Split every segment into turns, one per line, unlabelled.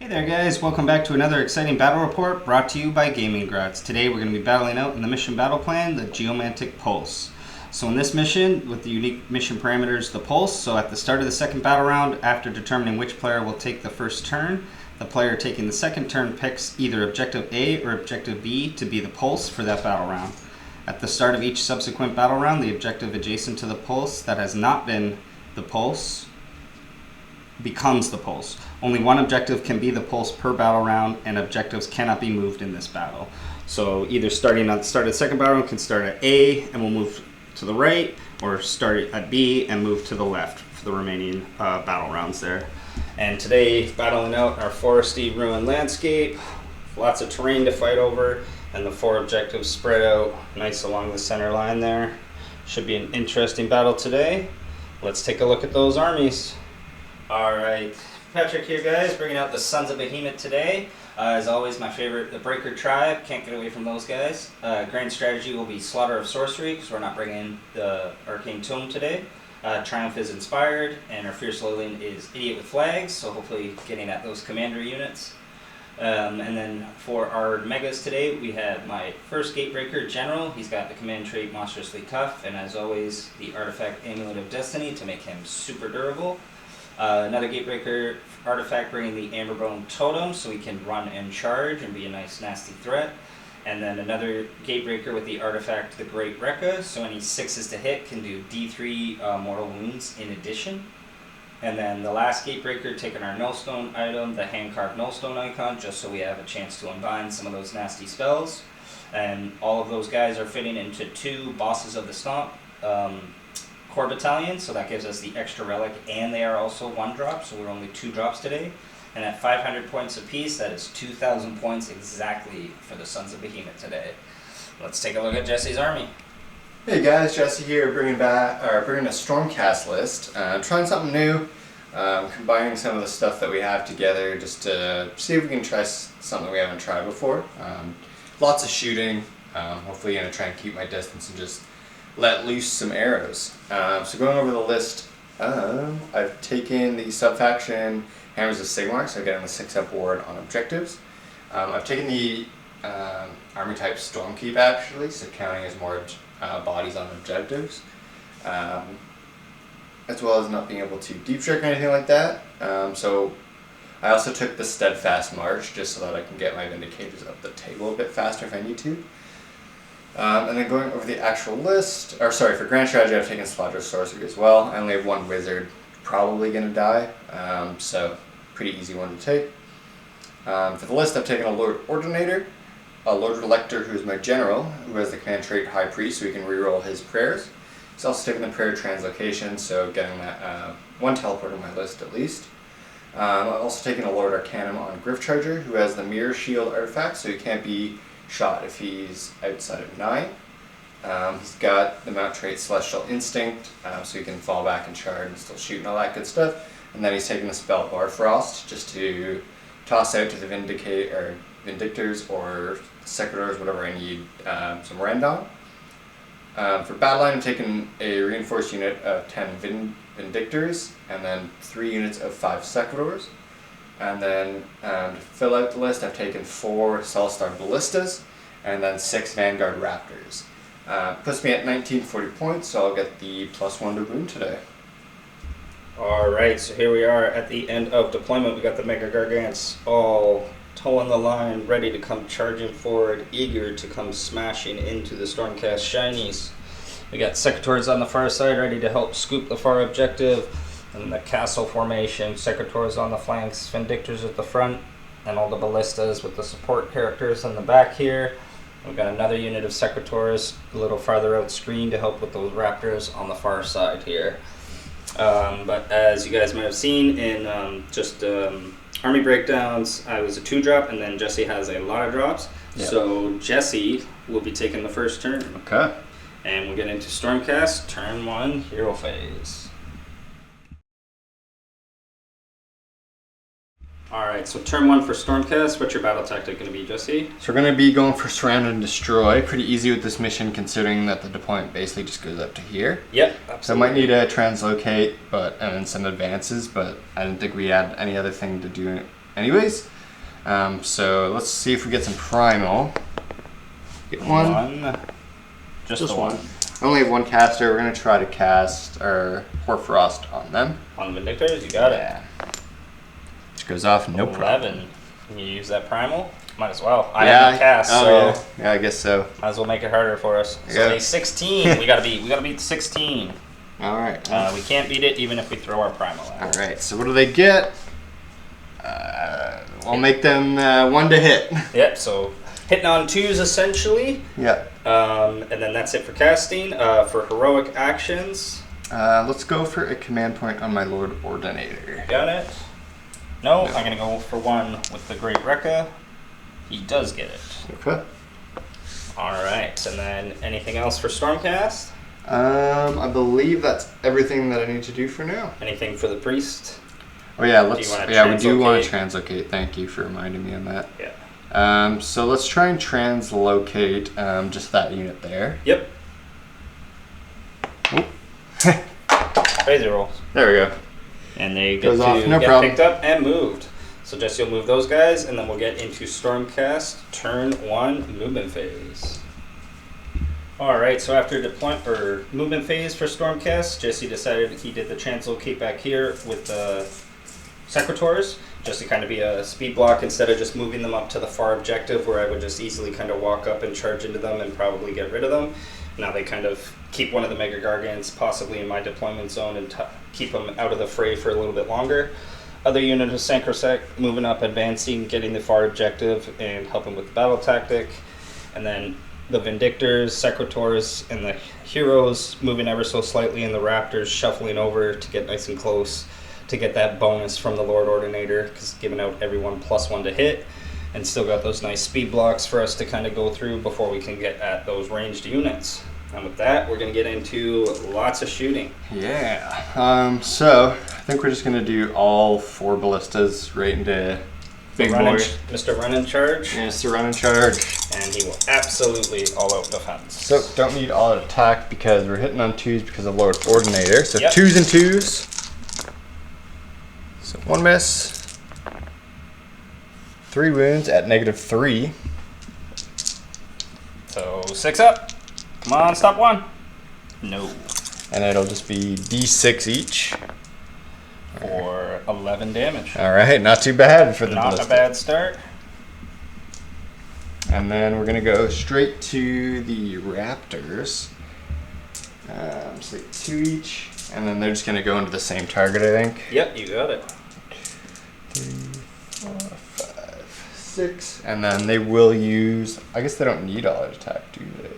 Hey there guys, welcome back to another exciting battle report brought to you by Gaming Grats. Today we're going to be battling out in the mission battle plan, the Geomantic Pulse. So in this mission, with the unique mission parameters, the Pulse, so at the start of the second battle round, after determining which player will take the first turn, the player taking the second turn picks either Objective A or Objective B to be the Pulse for that battle round. At the start of each subsequent battle round, the objective adjacent to the Pulse that has not been the Pulse becomes the Pulse. Only one objective can be the Pulse per battle round, and objectives cannot be moved in this battle. So either starting at the start of the second battle round can start at A and we'll move to the right, or start at B and move to the left for the remaining battle rounds there. And today, battling out our foresty ruined landscape, lots of terrain to fight over, and the four objectives spread out nice along the center line there. Should be an interesting battle today. Let's take a look at those armies. Alright, Patrick here guys, bringing out the Sons of Behemoth today. As always, my favorite, the Breaker Tribe, can't get away from those guys. Grand strategy will be Slaughter of Sorcery, because we're not bringing the Arcane Tome today. Triumph is Inspired, and our Fierce Lilian is Idiot with Flags, so hopefully getting at those commander units. And then for our megas today, we have my first Gatebreaker General. He's got the command trait Monstrously Tough, and as always, the artifact Amulet of Destiny to make him super durable. Another Gatebreaker artifact bringing the Amberbone Totem so he can run and charge and be a nice nasty threat. And then another Gatebreaker with the artifact the Great Rekka, so any 6s to hit can do D3 mortal wounds in addition. And then the last Gatebreaker taking our Nullstone item, the hand-carved Nullstone icon, just so we have a chance to unbind some of those nasty spells. And all of those guys are fitting into 2 Bosses of the Stomp core battalions, so that gives us the extra relic, and they are also 1-drop, so we're only 2 drops today. And at 500 points apiece, that is 2,000 points exactly for the Sons of Behemoth today. Let's take a look at Jesse's army.
Hey guys, Jesse here, bringing a Stormcast list. Trying something new, combining some of the stuff that we have together just to see if we can try something we haven't tried before. Lots of shooting. Hopefully, going to try and keep my distance and just let loose some arrows. So going over the list, I've taken the sub-faction Hammers of Sigmar, so getting the 6-up ward on objectives. I've taken the army type Stormkeep actually, so counting as more bodies on objectives, as well as not being able to deep strike or anything like that. So I also took the Steadfast March just so that I can get my Vindicators up the table a bit faster if I need to. And then going over the actual list, for Grand Strategy I've taken Slaughter of Sorcery as well. I only have 1 Wizard, probably going to die, so pretty easy one to take. For the list I've taken a Lord Ordinator, a Lord Elector who is my General, who has the command trait High Priest so he can reroll his prayers. He's also taken the Prayer Translocation, so getting that 1 teleport on my list at least. I've also taken a Lord Arcanum on Griff Charger, who has the Mirror Shield artifact, so he can't be shot if he's outside of 9. He's got the mount trait Celestial Instinct, so he can fall back and charge and still shoot and all that good stuff. And then he's taking the spell Barfrost just to toss out to the Vindictors or Secretors, whatever I need some rend on. For Battleline, I'm taking a reinforced unit of 10 Vindictors and then 3 units of 5 Secretors. And then to fill out the list, I've taken 4 Cellstar Ballistas and then 6 Vanguard Raptors. Puts me at 1940 points, so I'll get the +1 to wound today.
Alright, so here we are at the end of deployment. We got the Mega Gargants all towing the line, ready to come charging forward, eager to come smashing into the Stormcast Shinies. We got Secretors on the far side, ready to help scoop the far objective. And the castle formation, Secretors on the flanks, Vindictors at the front, and all the Ballistas with the support characters in the back here. We've got another unit of Secretors a little farther out screen to help with those Raptors on the far side here. But as you guys might have seen in army breakdowns, I was a 2-drop, and then Jesse has a lot of drops. Yep. So Jesse will be taking the first turn.
Okay.
And we'll get into Stormcast, turn 1, hero phase. Alright, so turn 1 for Stormcast. What's your battle tactic going to be, Jesse?
So we're going to be going for Surround and Destroy. Pretty easy with this mission considering that the deployment basically just goes up to here.
Yep, absolutely.
So I might need to translocate and then send advances, but I didn't think we had any other thing to do anyways. So let's see if we get some primal. Get one.
Just the one.
I only have one caster. We're gonna try to cast our Hoarfrost on them.
On the Vindictors, you got it.
Which goes off, no
11.
problem.
Can you use that primal? Might as well. I have no cast, so
yeah, I guess so.
might as well make it harder for us. So a 16. we gotta beat 16.
All right.
We can't beat it even if we throw our primal out.
All right. So what do they get? We'll make them 1 to hit.
Yep. So hitting on 2s essentially.
Yeah.
And then that's it for casting. For heroic actions.
Let's go for a command point on my Lord Ordinator.
Got it. No, I'm gonna go for 1 with the Great Rekka. He does get it.
Okay.
All right, and then anything else for Stormcast?
I believe that's everything that I need to do for now.
Anything for the priest?
Oh yeah, let's. We do want to
translocate?
translocate. Thank you for reminding me on that.
Yeah.
So let's try and translocate just that unit there.
Yep.
Oh.
Crazy rolls.
There we go.
And they get
Goes
to
off, no
get
problem.
picked up and moved. So Jesse will move those guys, and then we'll get into Stormcast turn 1 movement phase. All right. So after deployment or movement phase for Stormcast, Jesse decided he did the translocate back here with the Secretors, just to kind of be a speed block instead of just moving them up to the far objective where I would just easily kind of walk up and charge into them and probably get rid of them. Now they kind of keep one of the Mega Gargants possibly in my deployment zone and keep them out of the fray for a little bit longer. Other unit of Sancrosec moving up, advancing, getting the far objective, and helping with the battle tactic. And then the Vindictors, Secretors, and the Heroes moving ever so slightly, and the Raptors shuffling over to get nice and close to get that bonus from the Lord Ordinator, because giving out everyone +1 to hit. And still got those nice speed blocks for us to kind of go through before we can get at those ranged units. And with that, we're going to get into lots of shooting.
Yeah. So I think we're just going to do all 4 ballistas right into big boy.
Mr. Run in Charge.
Yeah, Mr. Run in Charge.
And he will absolutely all-out defense.
So don't need all out attack because we're hitting on 2s because of Lord Ordinator. So
Yep.
2s and 2s. So 1 miss. 3 wounds at -3.
So 6 up. Come on, stop 1. No.
And it'll just be D6 each.
For 11 damage.
All right, not too bad for the
Not
ballista.
a bad start.
And then we're gonna go straight to the Raptors. So 2 each, and then they're just gonna go into the same target, I think.
Yep, you got it.
3, 4, 5, 6, and then they will use. I guess they don't need all out attack, do they?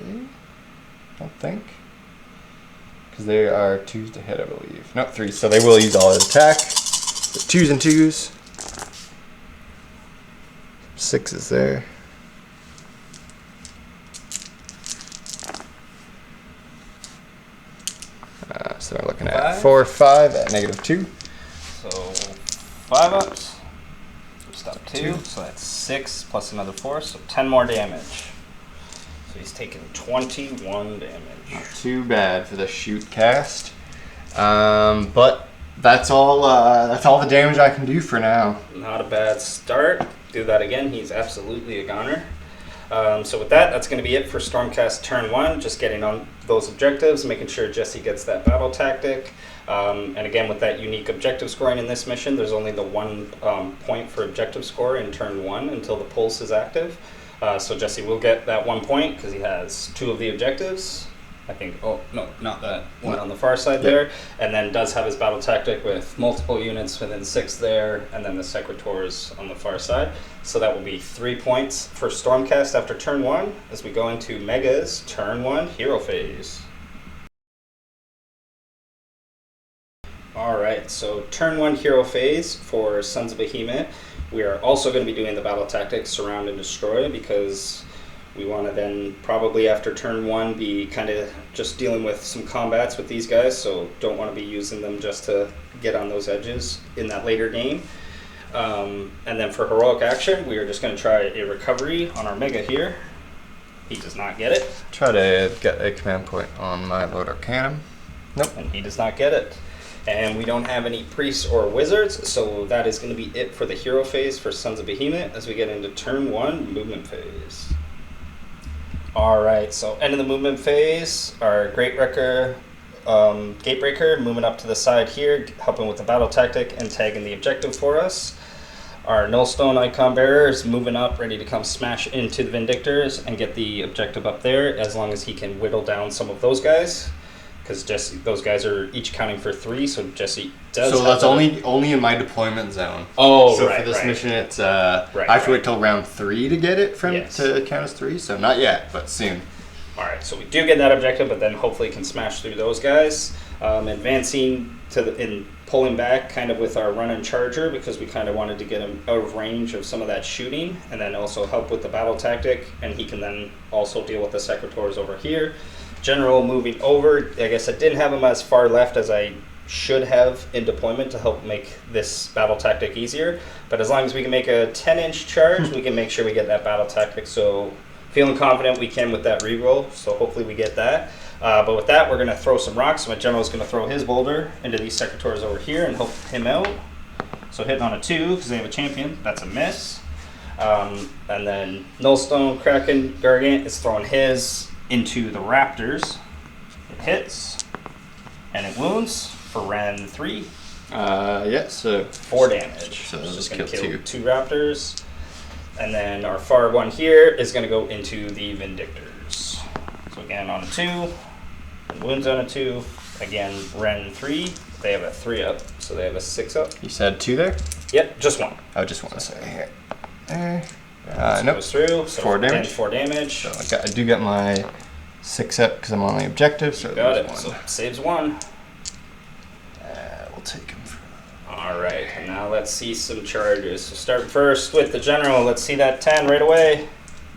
I don't think, because they are 2s to hit, I believe. No, 3. So they will use all out attack. So 2s and 2s. 6 is there. So we're looking at
5.
4, 5 at -2.
So 5 ups. Stop 2. So that's 6 plus another 4. So 10 more damage. So he's taking 21 damage.
Not too bad for the shoot cast. But that's all the damage I can do for now.
Not a bad start. Do that again. He's absolutely a goner. So with that, that's going to be it for Stormcast turn 1. Just getting on those objectives, making sure Jesse gets that battle tactic. And again, with that unique objective scoring in this mission, there's only the 1 point for objective score in turn 1 until the pulse is active. So Jesse will get that 1 point because he has 2 of the objectives. I think, oh, no, not that one on the far side there. And then does have his battle tactic with multiple units within 6 there, and then the Secretors on the far side. So that will be 3 points for Stormcast after turn 1 as we go into Mega's turn 1 hero phase. Alright, so turn 1 hero phase for Sons of Behemoth. We are also going to be doing the battle tactics Surround and Destroy because we want to then probably after turn 1 be kind of just dealing with some combats with these guys, so don't want to be using them just to get on those edges in that later game. And then for heroic action, we are just going to try a recovery on our Mega here. He does not get it.
Try to get a command point on my Lord Arcanum. Nope.
And he does not get it. And we don't have any priests or wizards, so that is going to be it for the hero phase for Sons of Behemoth as we get into turn 1 movement phase. Alright, so end of the movement phase, our Great Wrecker, Gatebreaker moving up to the side here, helping with the battle tactic and tagging the objective for us. Our Nullstone Icon Bearer is moving up, ready to come smash into the Vindictors and get the objective up there, as long as he can whittle down some of those guys. Because those guys are each counting for 3, so Jesse does.
So that's only in my deployment zone.
Oh,
so
right.
for this mission, it's
right,
I have to wait till round 3 to get it
Yes.
to count as 3. So not yet, but soon.
All right, so we do get that objective, but then hopefully can smash through those guys. Advancing in pulling back, kind of with our run and charger, because we kind of wanted to get him out of range of some of that shooting, and then also help with the battle tactic, and he can then also deal with the Secretors over here. General moving over. I guess I didn't have him as far left as I should have in deployment to help make this battle tactic easier. But as long as we can make a 10-inch charge, we can make sure we get that battle tactic. So feeling confident we can with that reroll. So hopefully we get that. But with that, we're going to throw some rocks. So my general is going to throw his boulder into these Secretors over here and help him out. So hitting on a 2 because they have a champion. That's a miss. And then Nullstone Kraken Gargant is throwing his into the Raptors. It hits and it wounds for round 3.
Yeah, so
4 damage.
So
it's
just
going to
kill
kill 2 Raptors. And then our far one here is going to go into the Vindictors. So again on a 2, and wounds on a 2. Again, round 3. They have a 3 up, so they have a 6 up.
You said 2 there?
Yep, just 1.
I just want to say here.
Nope. Goes through. So
4 damage.
4 damage.
So I do get my 6 up because I'm on the objective. So
Got it.
1.
So saves 1.
We'll take him for.
All right, and now let's see some charges. So start first with the general. Let's see that 10 right away.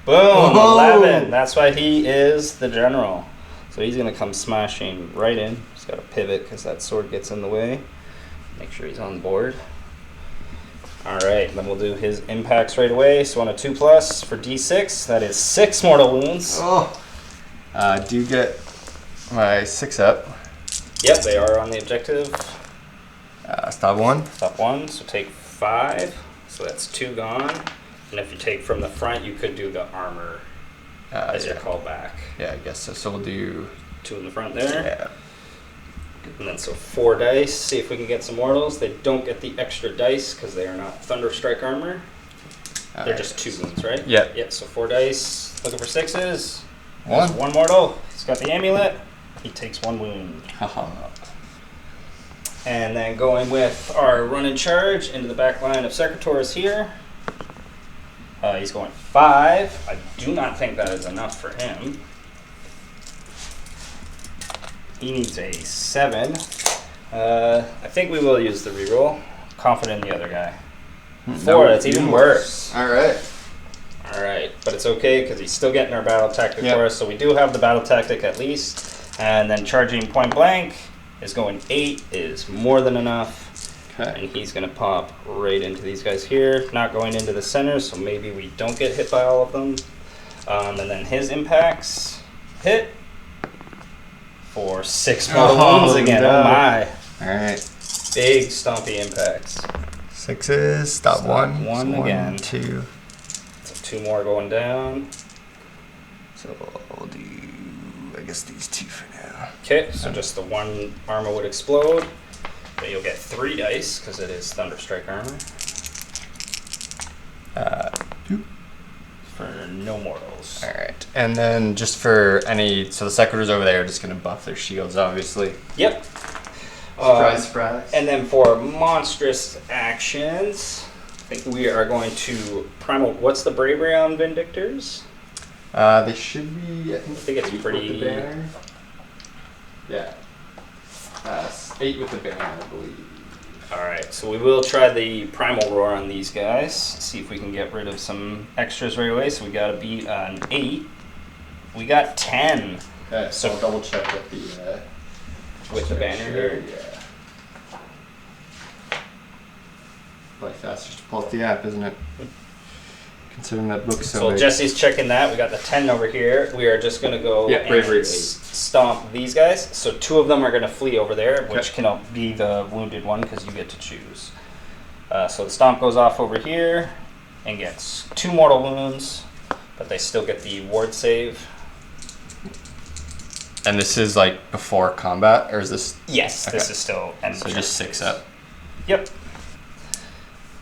Boom,
Whoa.
11. That's why he is the general. So he's going to come smashing right in. He's got to pivot because that sword gets in the way. Make sure he's on board. All right, then we'll do his impacts right away. So on a 2+ for D6, that is 6 mortal wounds.
Oh. I do get my 6 up.
Yep, they are on the objective.
Stop 1.
Stop 1, so take 5. So that's 2 gone. And if you take from the front, you could do the armor as your callback.
Yeah, I guess so. So we'll do
2 in the front there.
Yeah.
And then so 4 dice. See if we can get some mortals. They don't get the extra dice because they are not Thunderstrike armor. They're just 2 wounds, right?
Yeah.
Yeah, so 4 dice. Looking for 6s.
1.
1 mortal. He's got the amulet. He takes 1 wound.
Haha.
And then going with our run and charge into the back line of Secretors here. He's going 5. I do not think that is enough for him. He needs a 7. I think we will use the reroll. Confident in the other guy. 4, that's even worse.
Alright.
Alright, but it's okay because he's still getting our battle tactic for us, so we do have the battle tactic at least. And then charging point blank is going 8 is more than enough.
Okay.
And he's going to pop right into these guys here, not going into the center, so maybe we don't get hit by all of them. And then his impacts hit for 6 more wounds again.
No.
Oh my.
Alright.
Big stompy impacts.
6s. Stop 1.
1 again.
2.
So 2 more going down.
So we'll do, I guess, these 2 for now.
Okay, so just the 1 armor would explode. But you'll get 3 dice because it is Thunderstrike armor.
2.
For no mortals.
Alright. And then just for any, so the Secretors over there are just going to buff their shields, obviously.
Yep.
Surprise.
And then for monstrous actions, I think we are going to primal. What's the bravery on Vindictors?
They should be, I
think it's
8
pretty-
with the banner. Yeah. 8 with the banner, I believe.
Alright, so we will try the primal roar on these guys. See if we can get rid of some extras right away. So we got to beat an 8. We got 10
Okay, so I'll double check with the
with the banner here.
Yeah. Probably faster to pull up the app, isn't it? Considering that book's so
So
big.
Jesse's checking that. We got the 10 over here. We are just going to go
Yeah, bravery
and
8.
stomp these guys. So 2 of them are going to flee over there, which can be the wounded one because you get to choose. So the stomp goes off over here and gets 2 mortal wounds, but they still get the ward save.
And this is like before combat, or is this?
Yes, this is still end.
So just 6 up.
Yep.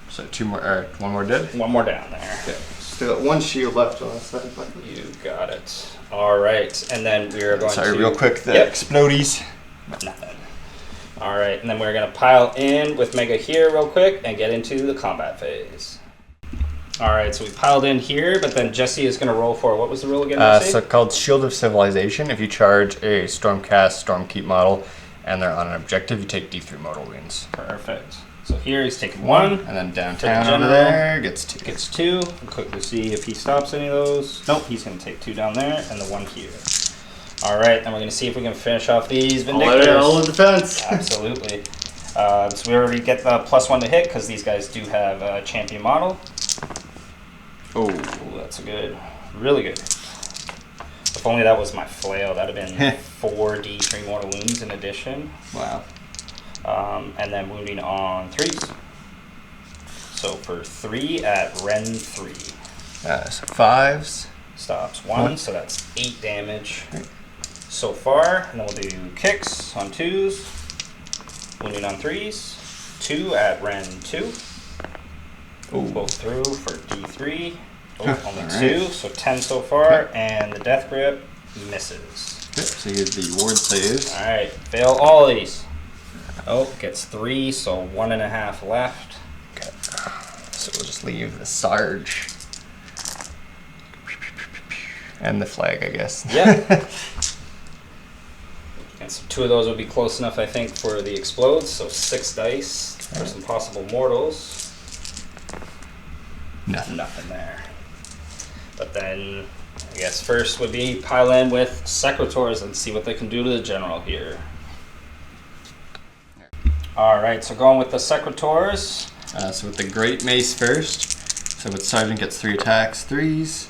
So 2 more, or 1 more dead.
1 more down there.
Okay. Still got 1 shield left on that side.
You got it. All right, and then we're going to.
Sorry, real quick. The explodies.
Nothing. All right, and then we're going to pile in with Mega here real quick and get into the combat phase. All right, so we piled in here, but then Jesse is going to roll for, what was the rule again?
So called Shield of Civilization. If you charge a Stormcast, Stormkeep model, and they're on an objective, you take D3 mortal wounds.
Perfect. So here he's taking 1.
And then downtown over there gets 2.
Gets 2. We'll quickly see if he stops any of those. Nope, he's going to take 2 down there and the 1 here. All right, then we're going to see if we can finish off these Vindictors.
All in defense.
Absolutely. So we already get the +1 to hit because these guys do have a champion model. Oh, that's a good, really good. If only that was my flail, that'd have been 4d3 mortal wounds in addition.
Wow.
And then wounding on 3s. So for 3 at Ren 3.
So 5s.
Stops 1, so that's 8 damage so far. And then we'll do kicks on 2s. Wounding on 3s. 2 at Ren 2.
Ooh.
Both through for D3. Oh, only 2, so 10 so far. And the death grip misses.
Okay, so you get the ward saves.
All right, fail all of these. Oh, gets 3, so 1.5 left.
Okay. So we'll just leave the Sarge. And the flag, I guess.
Yeah. And so 2 of those would be close enough, I think, for the explodes. So 6 dice for some possible mortals. Nothing there. But then, I guess first would be pile in with Secretors and see what they can do to the general here. Alright, so going with the Secretors.
So with the Great Mace first. So with Sergeant gets 3 attacks, 3s.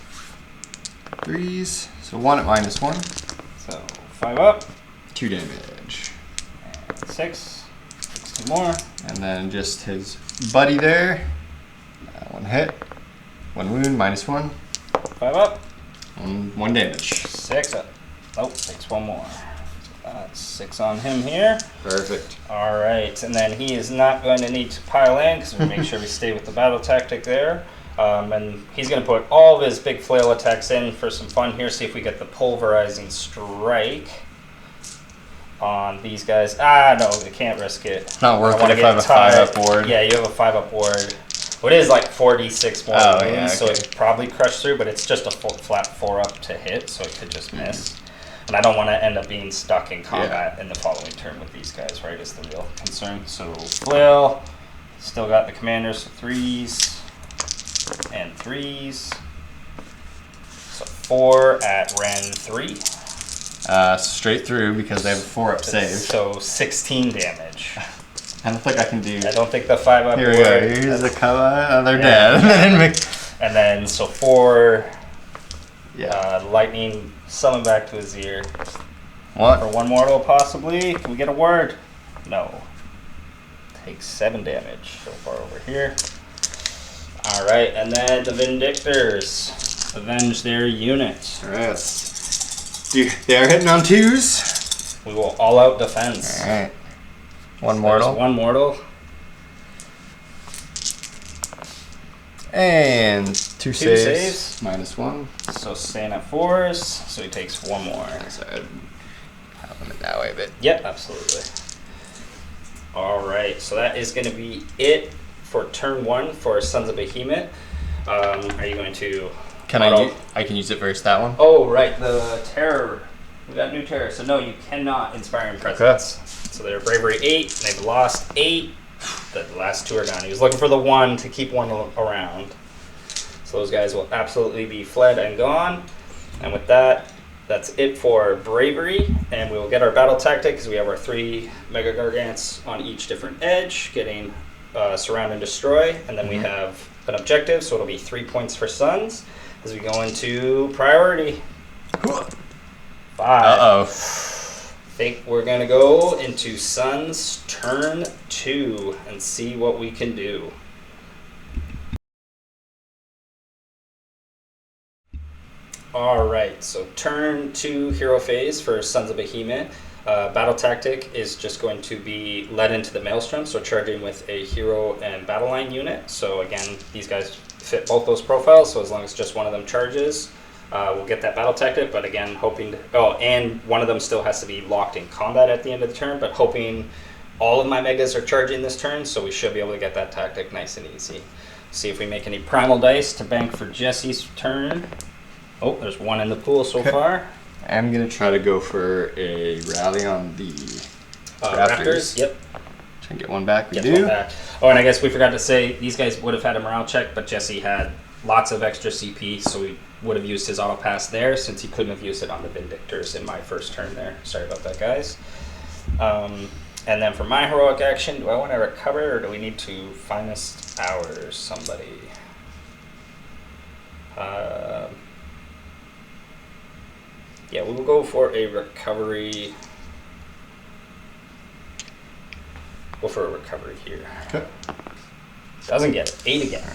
3s. So 1 at -1.
So 5 up.
2 damage.
And 6. 2 more.
And then just his buddy there. 1 hit. 1 wound, -1.
5 up.
1 damage.
6 up. Oh, takes 1 more. So that's 6 on him here.
Perfect.
All right, and then he is not going to need to pile in because we make sure we stay with the battle tactic there. And he's going to put all of his big flail attacks in for some fun here. See if we get the pulverizing strike on these guys. No, we can't risk it.
It's not worth it if I have a 5-up ward.
Yeah, you have a 5-up ward. Well, it is like 4d6 more wounds,
yeah, okay.
so it could probably crush through, but it's just a flat 4-up to hit, so it could just miss. And I don't want to end up being stuck in combat in the following turn with these guys, right, is the real concern. So flail, still got the commanders, so 3s and 3s. So 4 at Ren 3.
Straight through because they have a 4-up save.
So 16 damage.
I don't think I can do.
I don't think the 5-up
Here we go. Here's the cover. They're
Yeah.
dead.
And then, so 4
Yeah.
lightning, summon back to his ear.
What?
For 1 mortal, possibly. Can we get a word? No. Takes 7 damage so far over here. Alright, and then the Vindictors. Avenge their unit.
Alright. They are hitting on 2s.
We will all out defense.
Alright. 1 mortal.
There's 1 mortal.
And 2
2
saves. -1.
So staying at 4s, so he takes 1 more.
So I'd have them that way, but.
Yep, absolutely. Alright, so that is going to be it for turn 1 for Sons of Behemoth. Are you going to...
I can use it versus that one?
Oh, right, the terror. We got new terror. So no, you cannot inspire in presence. So they're bravery 8, and they've lost 8. The last 2 are gone. He was looking for the 1 to keep 1 around. So those guys will absolutely be fled and gone. And with that, that's it for bravery. And we will get our battle tactic because we have our 3 Mega Gargants on each different edge, getting surround and destroy. And then we have an objective, so it'll be 3 points for Sons as we go into priority. 5.
Uh-oh.
I think we're going to go into Sun's turn 2 and see what we can do. Alright, so turn 2 hero phase for Sons of Behemoth. Battle tactic is just going to be led into the Maelstrom, so charging with a hero and battle line unit. So again, these guys fit both those profiles, so as long as just one of them charges, we'll get that battle tactic. But again, hoping to, and one of them still has to be locked in combat at the end of the turn, but hoping all of my megas are charging this turn, so we should be able to get that tactic nice and easy. See if we make any primal dice to bank for Jesse's turn. Oh, there's one in the pool so far.
I'm going to try to go for a rally on the Raptors.
Yep.
Try and get one back. We
Get
do.
one back. Oh, and I guess we forgot to say, these guys would have had a morale check, but Jesse had lots of extra CP, so he would have used his auto pass there since he couldn't have used it on the Vindictors in my first turn there. Sorry about that, guys. And then for my heroic action, do I want to recover or do we need to finest hours somebody? Yeah, we will go for a recovery. Go for a recovery here.
Okay.
Doesn't get it. 8 again.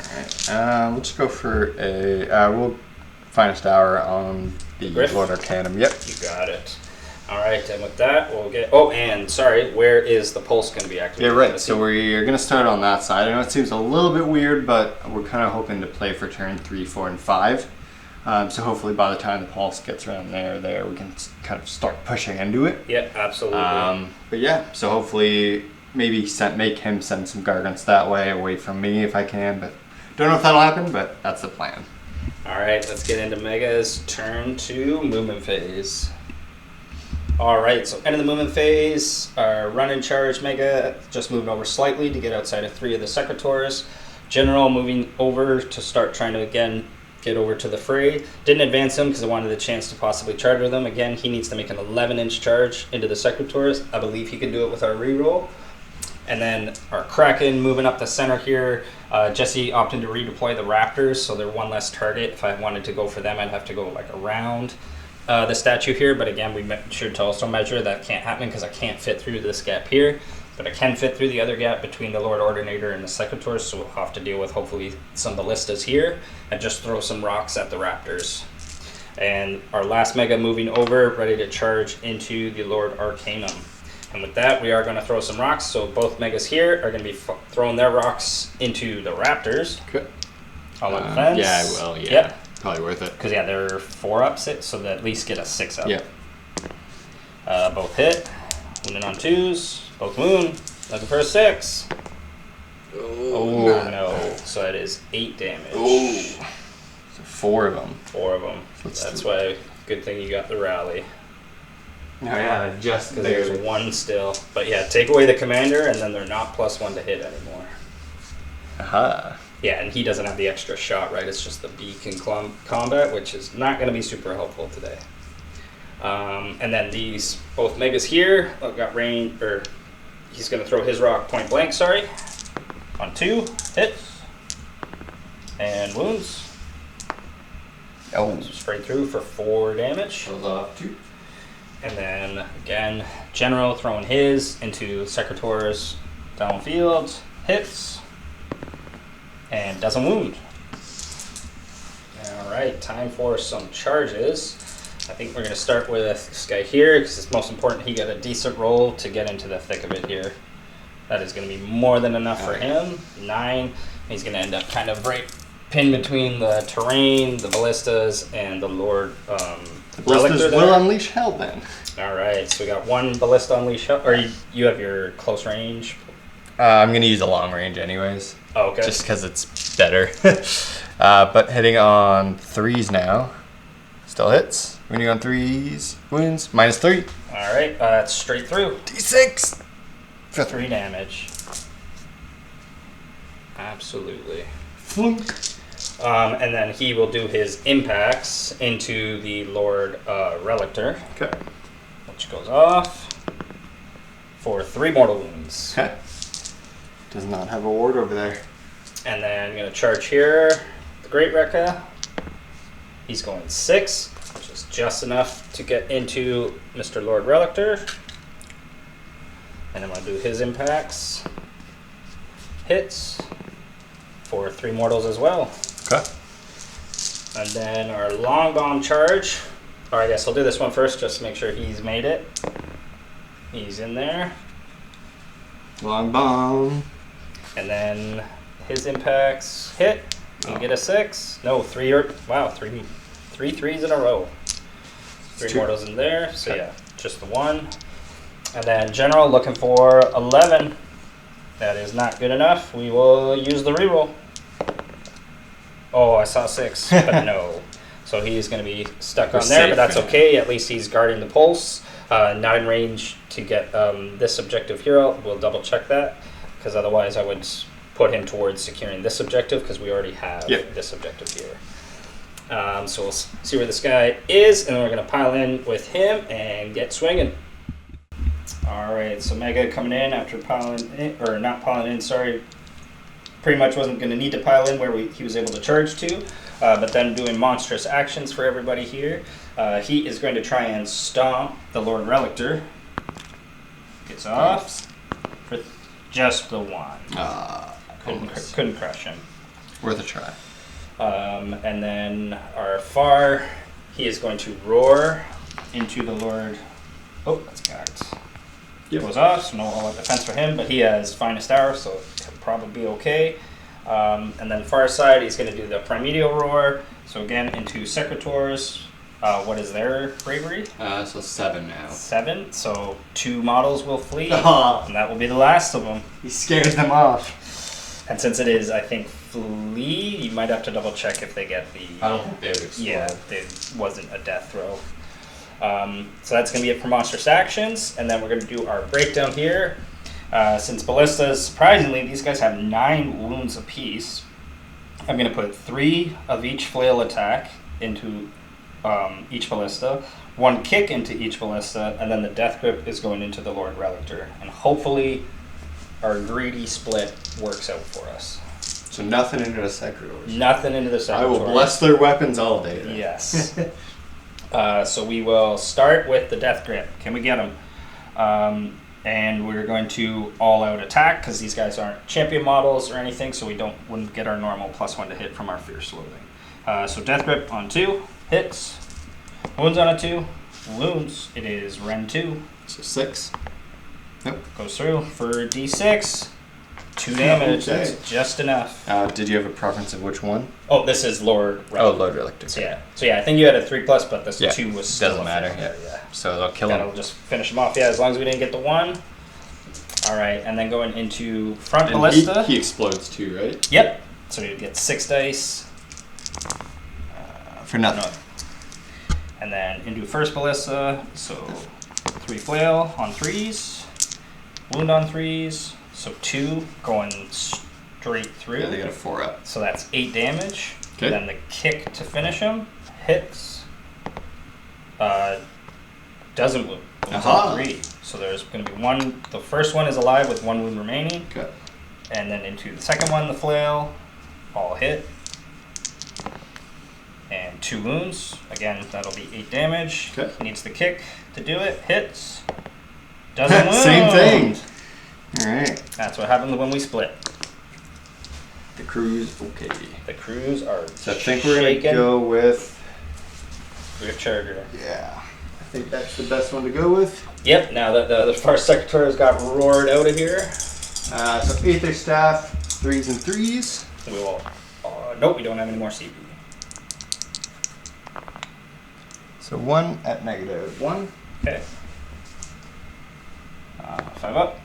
Alright. We'll just go for a. We'll finest hour on the
Griff?
Lord Arcanum. Yep.
You got it. All right, and with that, we'll get. Oh, and sorry, where is the pulse going to be activated?
Yeah, right. So we're going to start on that side. I know it seems a little bit weird, but we're kind of hoping to play for turn 3, 4, and 5. So hopefully by the time the pulse gets around there we can kind of start pushing into it.
Yeah, absolutely.
But yeah, so hopefully maybe make him send some Gargants that way away from me if I can. But don't know if that'll happen, but that's the plan.
All right, let's get into Mega's turn 2 movement phase. All right, so end of the movement phase, our run and charge Mega just moved over slightly to get outside of 3 of the Secretors. General moving over to start trying to again get over to the fray. Didn't advance him because I wanted the chance to possibly charge with him. Again, he needs to make an 11-inch charge into the Secretors. I believe he can do it with our reroll. And then our Kraken moving up the center here. Jesse opted to redeploy the Raptors, so they're one less target. If I wanted to go for them, I'd have to go like around the statue here. But again, we should also measure that can't happen because I can't fit through this gap here. But I can fit through the other gap between the Lord Ordinator and the Secretors, so we'll have to deal with hopefully some ballistas here and just throw some rocks at the Raptors. And our last Mega moving over, ready to charge into the Lord Arcanum. And with that, we are going to throw some rocks. So both Megas here are going to be throwing their rocks into the Raptors.
Okay.
All on defense.
Yeah, I will. Yeah.
Yep.
Probably worth it.
Because, yeah, they're 4 ups, so they at least get a 6 up.
Yep.
Both hit. Wounded on 2s. Both wound. Looking for a 6. Oh, no. So that is 8 damage.
Oh. So 4 of them.
4 of them. That's why, good thing you got the rally.
Oh, yeah, just
because there's 1 still. But yeah, take away the commander, and then they're not +1 to hit anymore.
Aha.
Yeah, and he doesn't have the extra shot, right? It's just the beak in combat, which is not going to be super helpful today. And then these both Megas here got range, or he's going to throw his rock point blank. Sorry, on 2 hits and wounds.
Oh,
Straight through for 4 damage.
goes off 2.
And then, again, General throwing his into Secretors downfield, hits, and doesn't wound. Alright, time for some charges. I think we're going to start with this guy here, because it's most important he got a decent roll to get into the thick of it here. That is going to be more than enough for him. 9. He's going to end up kind of right pinned between the terrain, the ballistas, and the Lord
The ballistas will unleash hell then.
Alright, so we got 1 ballista unleash hell, or you have your close range?
I'm going to use a long range anyways.
Oh, okay.
Just because it's better. But hitting on 3s now. Still hits. Winning on 3s. Wounds. -3.
Alright, that's straight through.
D6!
For 3 damage. Absolutely.
Flunk.
And then he will do his impacts into the Lord Relictor.
Okay.
Which goes off for 3 mortal wounds.
Okay. Does not have a ward over there.
And then I'm going to charge here. The Great Rekka. He's going 6, which is
It's just enough to get into Mr. Lord Relictor. And I'm going to do his impacts. Hits for 3 mortals as well.
Okay.
And then our long bomb charge. Or I guess I'll do this one first just to make sure he's made it. He's in there.
Long bomb.
And then his impacts hit. You get a 6. No, 3 3 threes in a row. 3 mortals in there. So yeah, just the 1. And then general looking for 11. That is not good enough. We will use the reroll. Oh, I saw 6, but no. So he's going to be stuck on there, but that's okay. At least he's guarding the pulse. Not in range to get this objective here. We'll double check that, because otherwise I would put him towards securing this objective, because we already have this objective here. So we'll see where this guy is, and then we're going to pile in with him and get swinging. All right, so Mega coming in after piling in, or not piling in, sorry. Pretty much wasn't going to need to pile in where he was able to charge to, but then doing monstrous actions for everybody here. He is going to try and stomp the Lord Relictor. Gets off for just the 1. Couldn't crush him.
Worth a try.
And then our Far, he is going to roar into the Lord. Oh, that's cards. Goes off, so no all-out defense for him, but he has Finest Hour, so it could probably be okay. And then far side, he's going to do the Primordial Roar. So again, into Secretors. What is their bravery?
So 7 now.
7, so 2 models will flee, and that will be the last of them.
He scared them off.
And since it is, I think, flee, you might have to double check if they get the...
I don't think they would explode.
Yeah, it wasn't a death throw. So that's going to be it for monstrous actions, and then we're going to do our breakdown here. Since ballistas, surprisingly, these guys have 9 wounds apiece. I'm going to put 3 of each flail attack into each ballista, 1 kick into each ballista, and then the death grip is going into the Lord Relictor. And hopefully our greedy split works out for us.
So nothing into the Secretors.
Nothing into the Secretors.
I will bless their weapons all day then.
Yes. So we will start with the death grip. Can we get him? And we're going to all-out attack because these guys aren't champion models or anything, so we wouldn't get our normal +1 to hit from our fierce loathing. So death grip on 2 hits. Wounds on a 2 wounds. It is Ren 2.
So 6. Nope.
Goes through for D6. 2 damage.
Okay.
That's just enough.
Did you have a preference of which one?
Oh, this is Lord Relictor.
Oh, Lord Relictor.
So yeah, I think you had a 3+, but this 2 was still
doesn't matter. Yeah. So they'll kill him.
That'll just finish him off. Yeah, as long as we didn't get the 1. All right, and then going into front ballista.
He explodes too, right?
Yep. So you get 6 dice.
For nothing.
No. And then into first ballista. So 3 flail on 3s. Wound on 3s. So 2 going straight through.
Yeah, they got a 4 up.
So that's 8 damage.
Okay.
And then the kick to finish him. Hits. Doesn't wound. Wounds on 3. So there's going to be 1. The first one is alive with 1 wound remaining.
Okay.
And then into the second one, the flail. All hit. And 2 wounds. Again, that'll be 8 damage.
Okay.
Needs the kick to do it. Hits. Doesn't wound.
Same thing. Alright.
That's what happens when we split.
The crew's okay.
The crews are
So I think we're going to go with...
Rift Charger.
Yeah. I think that's the best one to go with.
Yep, now that the first Secretaries got roared out of here.
So Aether Staff, 3s and 3s.
We will... nope, we don't have any more CP.
So 1 at -1.
Okay. 5 up.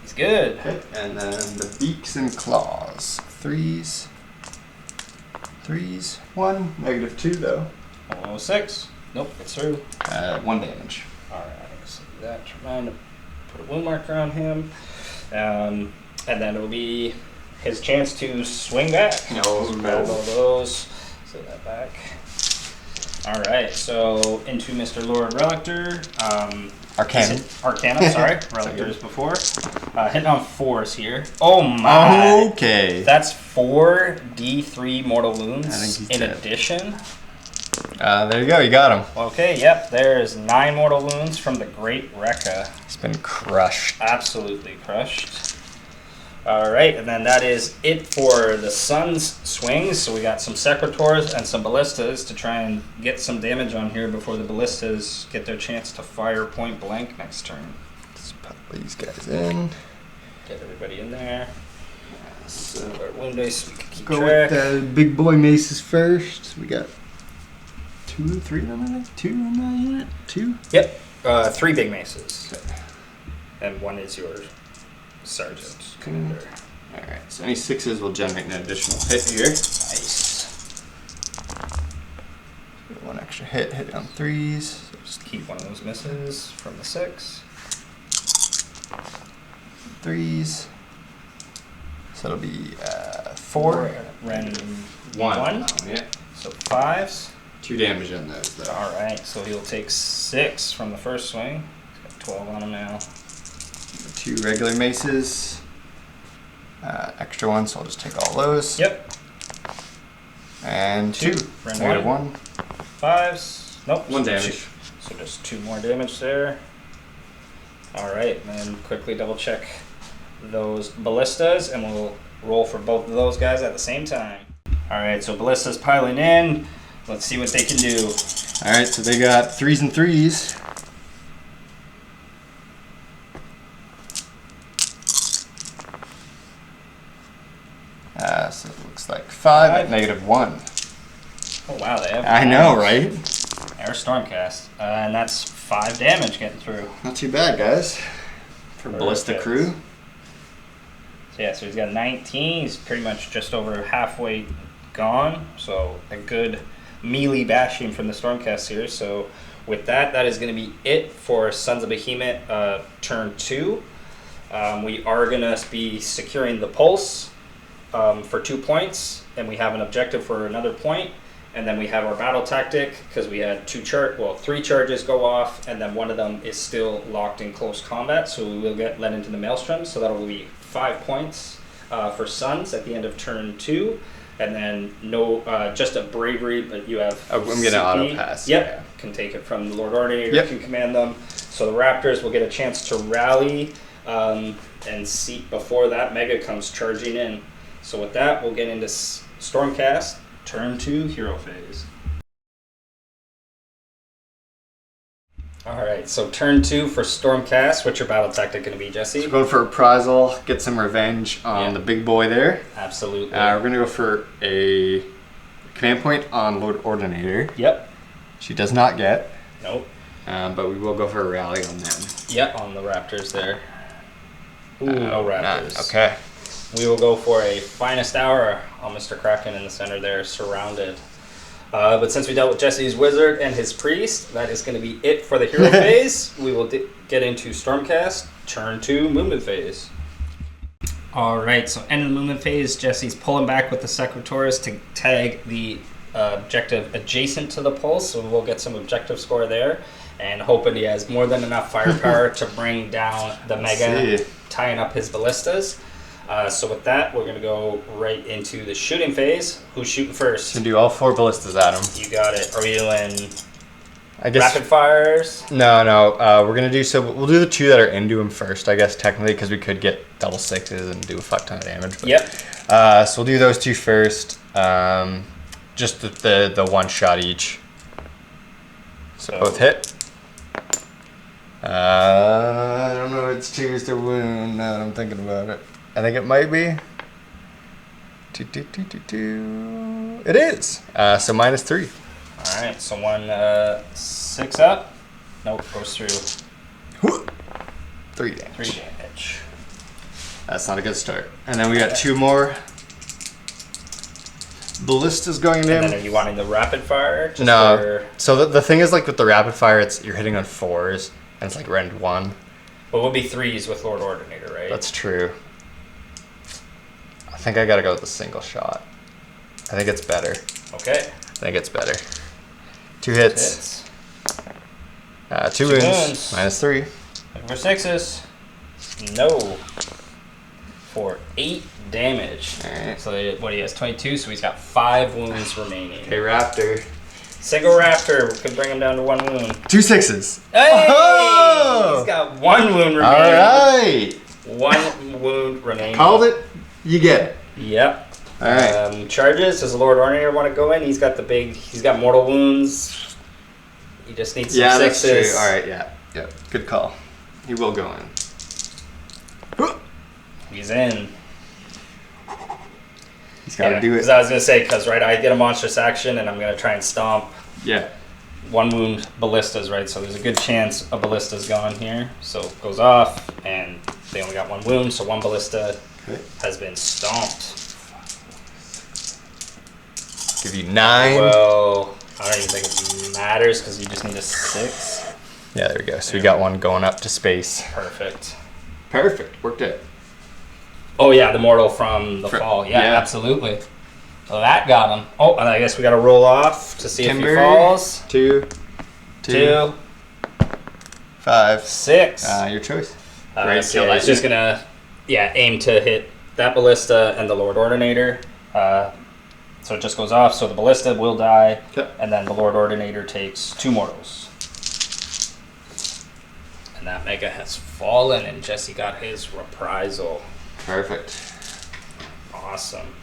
He's good.
Okay. And then the Beaks and Claws. 3s. 3s. 1. -2 though.
106. Nope, it's through.
1 damage.
Alright, so do that. Trying to put a wound marker on him. And then it'll be his chance to swing back.
No.
Grab all those. Set that back. Alright, so into Mr. Lord Relictor.
Arcanum.
Arcanum, sorry. Relictors before. Hitting on 4s here. Oh my!
Okay.
That's 4 D3 mortal wounds
I think he's
in
dead.
addition.
There you go. You got him.
Okay, yep. There's 9 mortal wounds from the Great Rekka.
He's been crushed.
Absolutely crushed. All right, and then that is it for the Sun's swings. So we got some Secretors and some Ballistas to try and get some damage on here before the Ballistas get their chance to fire point blank next turn.
Let's put these guys in.
Get everybody in there. So our wound dice, we can keep
Go
track.
with the big boy maces first. We got 2, 3 of them, I think. 2 in that unit. 2.
Yep, 3 big maces, and 1 is your sergeant commander.
All right. So any 6s will generate an additional hit here.
Nice.
1 extra hit. Hit on 3s. So
Just keep one of those misses from the 6.
3s. So it'll be 4.
Random
1. Yeah.
So 5s.
2 damage on those, though.
All right, so he'll take 6 from the first swing. He's got 12 on him now.
2 regular maces. Extra 1, so I'll just take all those.
Yep.
And 2.
Random
Negative 1.
5s. Nope.
1 damage.
So just 2 more damage there. All right, and then quickly double check those ballistas, and we'll roll for both of those guys at the same time. All right, so ballistas piling in. Let's see what they can do.
All right, so they got 3s and 3s. So it looks like 5 at negative 1.
Oh wow, they have.
I know, right?
Air Stormcast, and that's 5 damage getting through.
Not too bad, guys. For Ballista
Perfect.
Crew.
So yeah, so he's got 19. He's pretty much just over halfway gone. So a good melee bashing from the Stormcast here. So with that, that is going to be it for Sons of Behemoth turn 2. We are going to be securing the pulse for 2 points, and we have an objective for another point. And then we have our battle tactic, because we had 3 charges go off, and then one of them is still locked in close combat, so we will get led into the maelstrom. So that'll be 5 points for Sons at the end of turn 2, and then just a bravery, but you have.
I'm gonna auto pass.
Yep,
Yeah.
can take it from the Lord Ordinator.
Yep.
Can command them. So the Raptors will get a chance to rally and seat before that Mega comes charging in. So with that, we'll get into Stormcast. Turn 2, hero phase. Alright, so turn 2 for Stormcast. What's your battle tactic going to be, Jesse?
So going for a reprisal, get some revenge on the big boy there.
Absolutely.
We're going to go for a command point on Lord Ordinator.
Yep.
She does not get.
Nope.
But we will go for a rally on them.
Yep, on the Raptors there. Ooh, no Raptors.
Okay.
We will go for a finest hour on Mr. Kraken in the center there, surrounded. But since we dealt with Jesse's wizard and his priest, that is going to be it for the hero phase. We will get into Stormcast, turn 2, movement phase. Alright, so end of the movement phase, Jesse's pulling back with the Secretors to tag the objective adjacent to the pulse, so we'll get some objective score there. And hoping he has more than enough firepower to bring down the Mega, tying up his ballistas. So with that, we're going to go right into the shooting phase. Who's shooting first?
Can do all 4 ballistas at him.
You got it. Are we doing
I guess
rapid fires?
No. We're gonna do we'll do the 2 that are into him first, I guess technically, because we could get double 6s and do a fuck ton of damage. But,
Yep.
So we'll do those 2 first. Just the 1 shot each. So both hit. I don't know if it's 2s to wound. Now that I'm thinking about it, I think it might be. It is. So -3.
All right. So 1 6 up. Nope. Goes through.
3 damage.
3 damage.
That's not a good start. And then we got 2 more. Ballistas going into him.
And then are you wanting the rapid fire? Just
No.
for-
So the thing is, like with the rapid fire, you're hitting on 4s, and it's like rend 1.
Well, it would be 3s with Lord Ordinator, right?
That's true. I think I gotta go with a single shot. I think it's better.
Okay.
I think it's better. 2 hits. 2
wounds.
wounds. -3.
Looking for 6s. No. For 8 damage.
Alright.
So what he has 22, so he's got 5 wounds remaining.
Okay, Raptor.
Single raptor could bring him down to 1 wound.
2 6s.
Hey!
Oh!
He's got 1 wound remaining.
All right.
1 wound remaining.
Called it. You get it.
Yep.
All right.
Charges. Does the Lord Ordinator want to go in? He's got he's got mortal wounds. He just needs some 6s.
That's true. All right. Yeah. Good call. He will go in.
He's in.
He's got to do it.
Because I was going to say, I get a monstrous action and I'm going to try and stomp.
Yeah.
1 wound ballistas, right? So there's a good chance a ballista's gone here. So it goes off, and they only got 1 wound, so 1 ballista has been stomped.
Give you 9.
Well, I don't even think it matters because you just need a 6.
Yeah, there we go. So we got 1 going up to space.
Perfect.
Worked it.
Oh yeah, the mortal from the fall. Yeah, absolutely. So that got him. Oh, and I guess we got to roll off to see
Timber,
if he falls.
2, 5,
6.
Your choice.
So he's just gonna, aim to hit that ballista and the Lord Ordinator. So it just goes off. So the ballista will die, and then the Lord Ordinator takes 2 mortals. And that mega has fallen, and Jesse got his reprisal.
Perfect.
Awesome.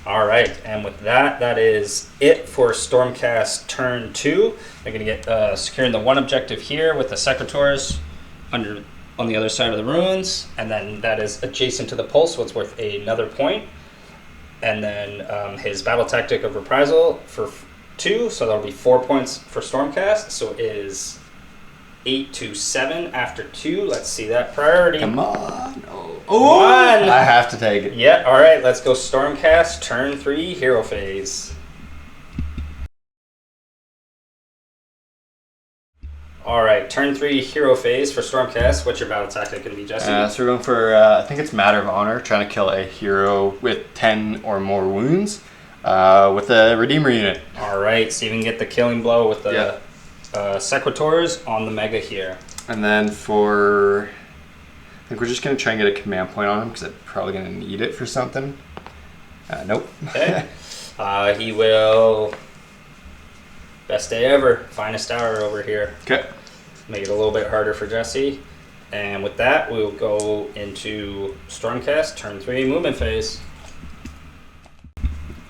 All right, and with that, that is it for Stormcast turn 2. They're going to get securing the 1 objective here with the Secretors on the other side of the ruins, and then that is adjacent to the pulse, so it's worth another point. And then his battle tactic of reprisal for 2, so that'll be 4 points for Stormcast. So it is 8 to 7 after 2. Let's see that priority.
Come on.
Oh, 1.
I have to take it.
Yeah, all right, let's go Stormcast, turn 3, hero phase. All right, turn 3, hero phase for Stormcast. What's your battle tactic going to be, Jesse?
So we're going for, I think it's Matter of Honor, trying to kill a hero with 10 or more wounds with a Redeemer unit.
All right, so you can get the killing blow with the Sequitors on the Mega here.
And then for... I think we're just going to try and get a command point on him because I'm probably going to need it for something. Nope.
Okay. He will... Best day ever. Finest hour over here.
Okay.
Make it a little bit harder for Jesse. And with that, we'll go into Stormcast, turn 3, movement phase.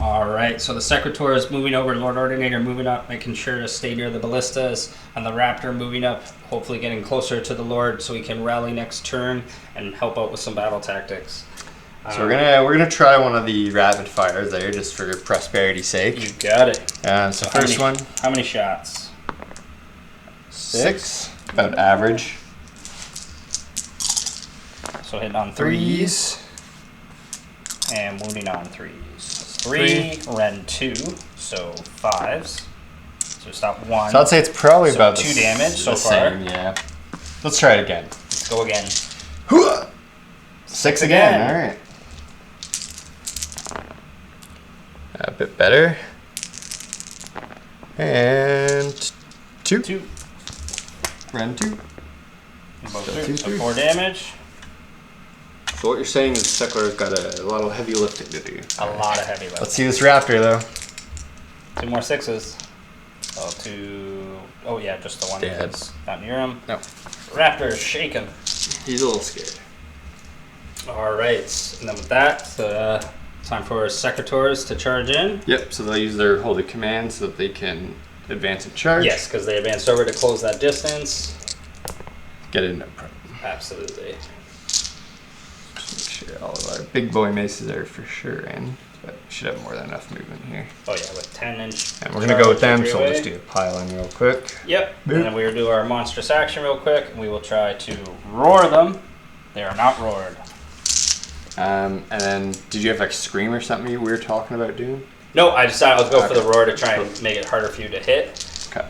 All right, so the Secretary is moving over, Lord Ordinator moving up, making sure to stay near the ballistas, and the Raptor moving up, hopefully getting closer to the Lord so he can rally next turn and help out with some battle tactics.
So we're gonna try one of the rapid fires there, just for prosperity's sake.
You got it.
So first one.
How many shots?
6, about average.
So hitting on 3s and wounding on 3s. 3, Ren 2, so 5s. So stop 1.
So I'd say it's probably about
2 damage so far.
Same, yeah. Let's try it again.
Let's go again.
6 again. All right. A bit better. And 2.
2.
Ren 2.
So 4 damage.
So what you're saying is Seckler's got a lot of heavy lifting to do.
A lot of heavy lifting.
Let's see this Raptor though.
2 more 6s. Oh, 2. Oh yeah, just the one.
Dead.
Not near him.
No.
Raptor is shaking.
He's a little scared.
All right, and then with that, time for Secretors to charge in.
Yep. So they'll use their holy command so that they can advance and charge.
Yes, because they advanced over to close that distance.
Get in no problem.
Absolutely.
Just make sure all of our big boy maces are for sure in. But we should have more than enough movement here.
Oh yeah, with 10-inch.
And we're gonna go with them, so we'll just do a pile in real quick.
Yep. And then we'll do our monstrous action real quick, and we will try to roar them. They are not roared.
And then, did you have like scream or something we were talking about doing?
No, I decided I'll go for the roar to try and make it harder for you to hit.
Okay.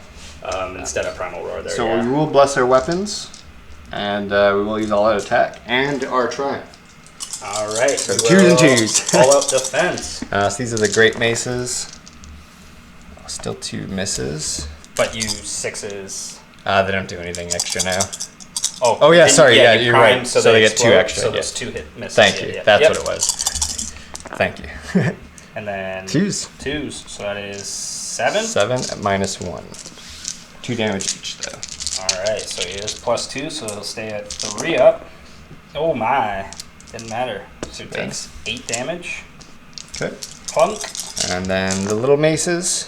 Instead of primal roar there.
So we will bless our weapons, and we will use all out attack and our triumph.
All right.
So 2s and 2s.
All out defense.
So these are the great maces. Still 2 misses.
But you 6s.
They don't do anything extra now.
Oh
yeah, sorry. Yeah, you're
prime,
right. So they get 2
explode,
extra.
So those 2 hit misses.
Thank you.
Yeah.
That's what it was. Thank you.
And then
2s.
2s. So that is 7?
7 at -1. 2 damage each, though.
Alright, so he is +2, so he'll stay at 3 up. Oh my. Didn't matter. So he takes 8 damage.
Okay.
Plunk.
And then the little maces.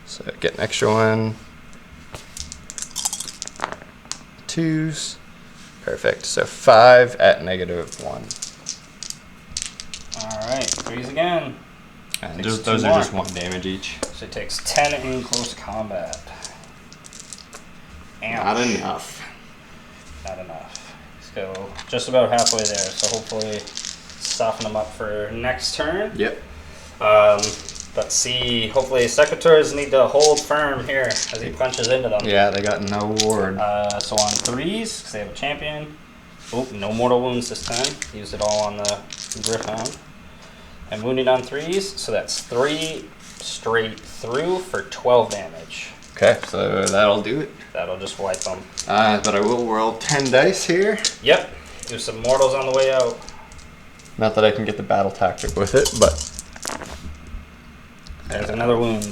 So get an extra 1. 2s. Perfect. So 5 at -1.
Alright, 3s again.
And
Takes
those
2
are
more.
just 1 damage each.
So he takes 10 in close combat. Ouch.
Not enough.
Not enough. Let's go just about halfway there, so hopefully soften him up for next turn.
Yep.
But see, hopefully Secateurs need to hold firm here as he punches into them.
Yeah, they got no ward.
So on 3s, because they have a champion. Oh, no mortal wounds this time. Used it all on the Griffon. And wounded on 3s, so that's 3 straight through for 12 damage.
Okay, so that'll do it.
That'll just wipe them.
But I will roll 10 dice here.
Yep. Do some mortals on the way out.
Not that I can get the battle tactic with it, but
There's another wound.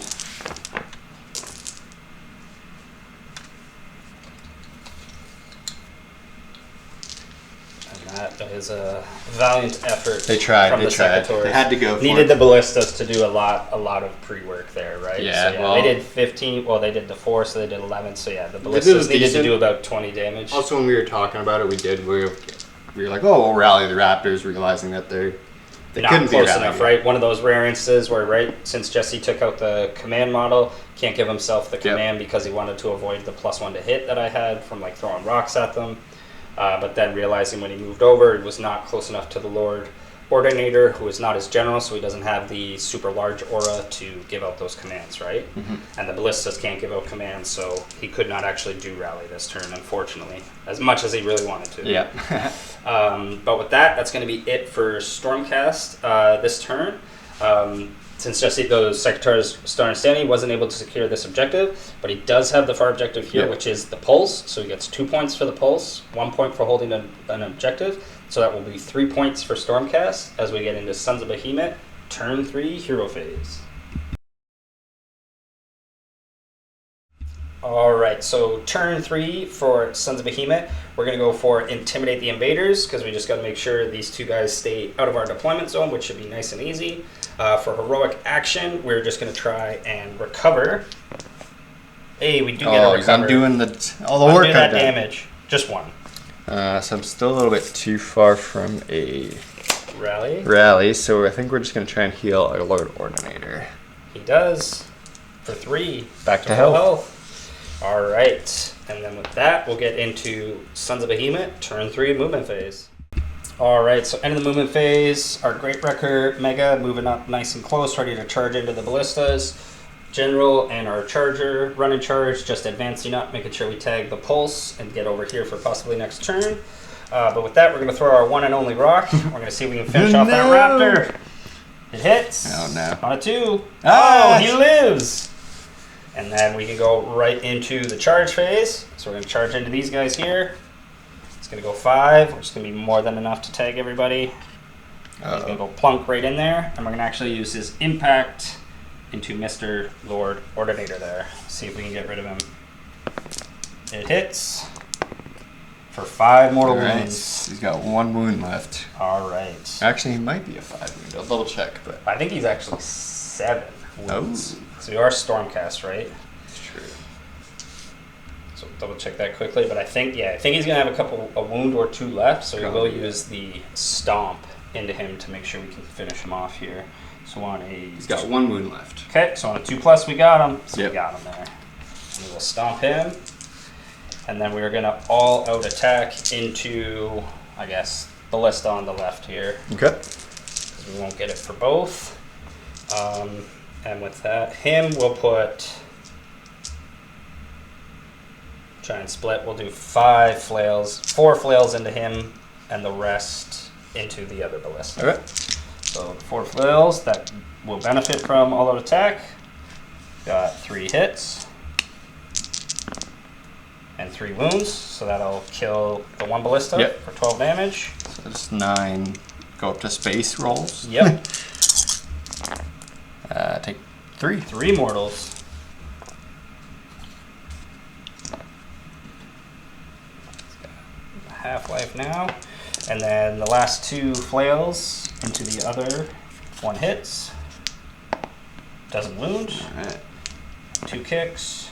And that is a valiant effort.
they tried.
From
They
the
tried.
Secateurs.
They had to go for
Needed
it.
the ballistas to do a lot of pre-work there, right?
Yeah,
So,
well-
they did 15. Well, they did the 4, so they did 11. So yeah, the
did
ballistas needed to
decent.
do about 20 damage.
Also, when we were talking about it, we were like, oh, we'll rally the Raptors, realizing that they
Not
couldn't be
close
rallied.
enough, right? One of those rare instances where, right, since Jesse took out the command model, can't give himself the command because he wanted to avoid the +1 to hit that I had from like throwing rocks at them. But then realizing when he moved over, it was not close enough to the Lord Ordinator, who is not his general, so he doesn't have the super large aura to give out those commands, right? And the ballistas can't give out commands, so he could not actually do rally this turn, unfortunately, as much as he really wanted to.
Yeah.
But with that, that's going to be it for Stormcast this turn. Since Jesse, those Secateurs Star and Stanley wasn't able to secure this objective, but he does have the far objective here, which is the Pulse. So he gets 2 points for the Pulse, 1 point for holding an objective. So that will be 3 points for Stormcast as we get into Sons of Behemoth, turn 3, hero phase. Alright, so turn 3 for Sons of Behemoth, we're going to go for Intimidate the Invaders, because we just got to make sure these two guys stay out of our deployment zone, which should be nice and easy. For Heroic Action, we're just going to try and recover. Hey, we do get a recover.
I'm doing all the work
Undo that
I've done.
damage. Just 1.
So I'm still a little bit too far from a
Rally.
so I think we're just going to try and heal our Lord Ordinator.
He does. For 3.
Back to
full
health.
Alright, and then with that, we'll get into Sons of Behemoth, turn 3, movement phase. Alright, so end of the movement phase, our Great Wrecker Mega moving up nice and close, ready to charge into the ballistas. General and our Charger run and charge, just advancing up, making sure we tag the Pulse and get over here for possibly next turn. But with that, we're going to throw our one and only rock. We're going to see if we can finish off that Raptor. It hits.
Oh, no.
On a 2.
Ah!
Oh, he lives. And then we can go right into the charge phase. So we're going to charge into these guys here. It's going to go 5, which is going to be more than enough to tag everybody. He's going to go plunk right in there. And we're going to actually use his impact into Mr. Lord Ordinator there. See if we can get rid of him. It hits for 5 mortal wounds.
He's got 1 wound left.
All right.
Actually, he might be a 5 wound. I'll double check, but
I think he's actually 7 wounds.
Oh.
So you are Stormcast, right?
it's true.
So double check that quickly. But I think he's gonna have a wound or 2 left. So we will use the stomp into him to make sure we can finish him off here. So on a
He's got 1 wound left.
okay, so on a 2+ we got him. So
Yep.
we got him there. And we will stomp him. And then we're gonna all out attack into, I guess, Ballista on the left here.
Okay.
We won't get it for both. And with that, him we'll put, try and split, we'll do 5 flails, 4 flails into him, and the rest into the other ballista.
Okay.
So 4 flails that will benefit from all out attack. Got 3 hits. And 3 wounds, so that'll kill the 1 ballista
Yep.
for 12 damage.
So it's 9 go up to space rolls.
Yep.
Take 3.
3 mortals. Half-life now. And then the last 2 flails into the other. 1 hits. Doesn't wound.
Alright.
2 kicks.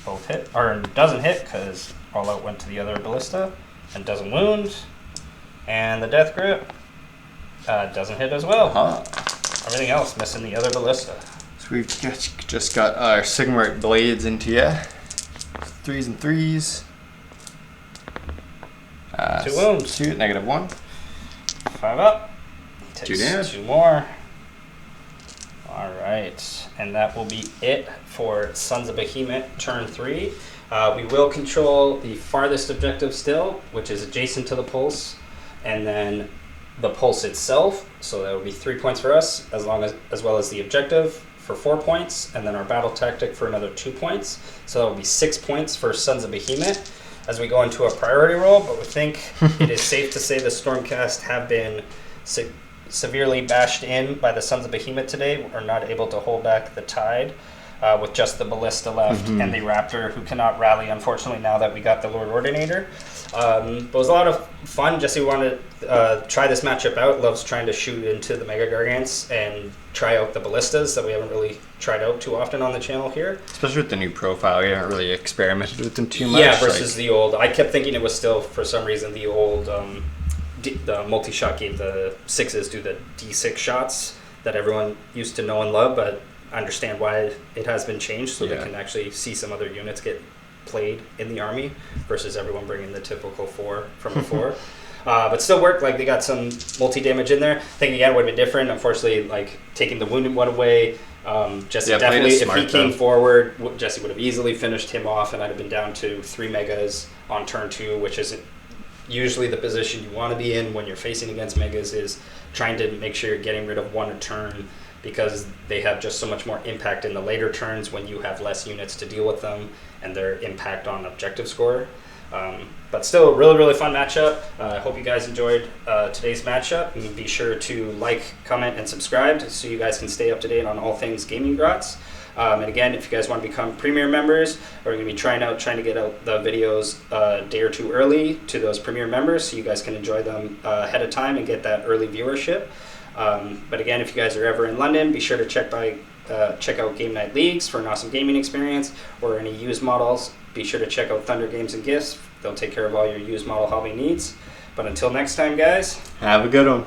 Both hit. Or doesn't hit because all out went to the other ballista. And doesn't wound. And the death grip doesn't hit as well. Everything else missing the other ballista.
So we've just got our Sigmar blades into you. 3s and 3s.
2 wounds.
2, -1.
5 up.
2
Takes
damage.
2 more. Alright. And that will be it for Sons of Behemoth turn 3. We will control the farthest objective still, which is adjacent to the pulse, and then the pulse itself. So that will be 3 points for us, as well as the objective for 4 points, and then our battle tactic for another 2 points. So that will be 6 points for Sons of Behemoth as we go into a priority roll. But we think it is safe to say the Stormcast have been severely bashed in by the Sons of Behemoth today. We're not able to hold back the tide with just the ballista left and the raptor, who cannot rally, unfortunately, now that we got the Lord Ordinator. But it was a lot of fun. Jesse wanted to try this matchup out. Loves trying to shoot into the Mega Gargants and try out the ballistas that we haven't really tried out too often on the channel here.
Especially with the new profile, we haven't really experimented with them too much.
Yeah, versus the old. I kept thinking it was still, for some reason, the old the multi-shot gave the 6s do the D6 shots that everyone used to know and love, but I understand why it has been changed, so they can actually see some other units get played in the army versus everyone bringing the typical 4 from before. But still worked. Like, they got some multi-damage in there. I think again would have been different. Unfortunately, like, taking the wounded one away, Jesse definitely, if he came forward, Jesse would have easily finished him off, and I'd have been down to 3 megas on turn 2, which isn't usually the position you want to be in when you're facing against megas, is trying to make sure you're getting rid of 1 a turn, because they have just so much more impact in the later turns when you have less units to deal with them and their impact on objective score. But still, a really, really fun matchup. I hope you guys enjoyed today's matchup. And be sure to like, comment, and subscribe so you guys can stay up to date on all things Gaming Grots. And again, if you guys want to become Premier members, we're going to be trying to get out the videos a day or 2 early to those Premier members so you guys can enjoy them ahead of time and get that early viewership. But again, if you guys are ever in London, be sure to check out Game Night Leagues for an awesome gaming experience, or any used models. Be sure to check out Thunder Games and Gifts. They'll take care of all your used model hobby needs. But until next time, guys,
have a good one.